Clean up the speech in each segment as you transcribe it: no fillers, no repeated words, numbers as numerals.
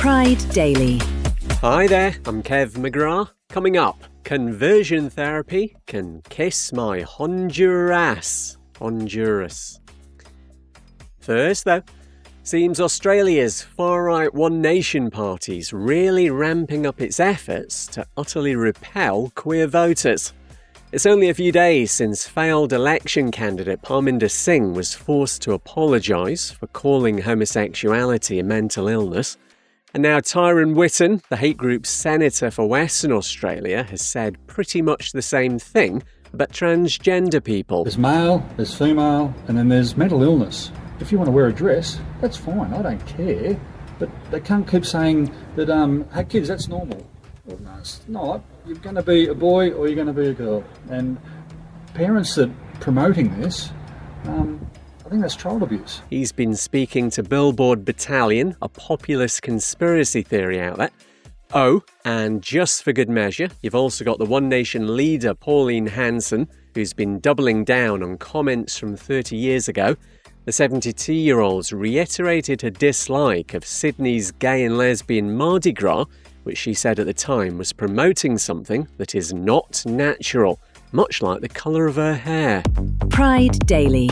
Pride Daily. Hi there, I'm Kev McGrath. Coming up, conversion therapy can kiss my Honduras. First though, seems Australia's far-right One Nation party's really ramping up its efforts to utterly repel queer voters. It's only a few days since failed election candidate Parminder Singh was forced to apologise for calling homosexuality a mental illness. And now Tyrone Whitton, the hate group's senator for Western Australia, has said pretty much the same thing about transgender people. There's male, there's female, and then there's mental illness. If you want to wear a dress, that's fine, I don't care. But they can't keep saying that, hey kids, that's normal. Well, no, it's not. You're going to be a boy or you're going to be a girl. And parents that are promoting this, I think that's child abuse. He's been speaking to Billboard Battalion, a populist conspiracy theory outlet. Oh, and just for good measure, you've also got the One Nation leader, Pauline Hanson, who's been doubling down on comments from 30 years ago. The 72-year-old's reiterated her dislike of Sydney's gay and lesbian Mardi Gras, which she said at the time was promoting something that is not natural, much like the colour of her hair. Pride Daily.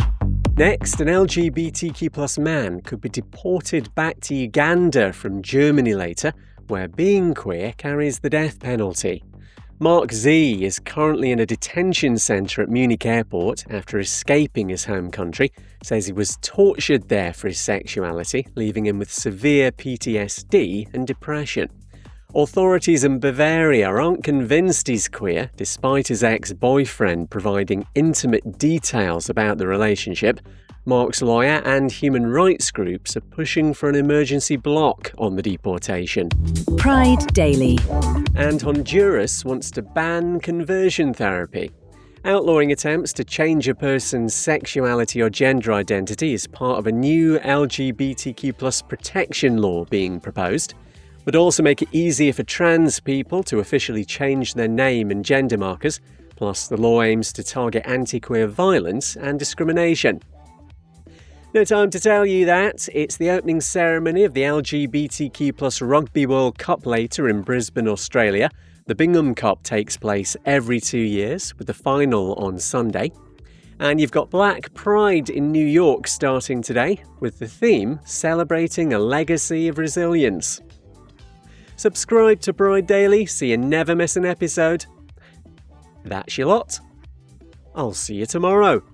Next, an LGBTQ+ man could be deported back to Uganda from Germany later, where being queer carries the death penalty. Mark Z is currently in a detention centre at Munich Airport after escaping his home country. Says he was tortured there for his sexuality, leaving him with severe PTSD and depression. Authorities in Bavaria aren't convinced he's queer, despite his ex-boyfriend providing intimate details about the relationship. Mark's lawyer and human rights groups are pushing for an emergency block on the deportation. Pride Daily. And Honduras wants to ban conversion therapy. Outlawing attempts to change a person's sexuality or gender identity is part of a new LGBTQ+ protection law being proposed. Would also make it easier for trans people to officially change their name and gender markers, plus the law aims to target anti-queer violence and discrimination. No time to tell you that. It's the opening ceremony of the LGBTQ+ Rugby World Cup later in Brisbane, Australia. The Bingham Cup takes place every 2 years, with the final on Sunday. And you've got Black Pride in New York starting today, with the theme celebrating a legacy of resilience. Subscribe to Pride Daily so you never miss an episode. That's your lot. I'll see you tomorrow.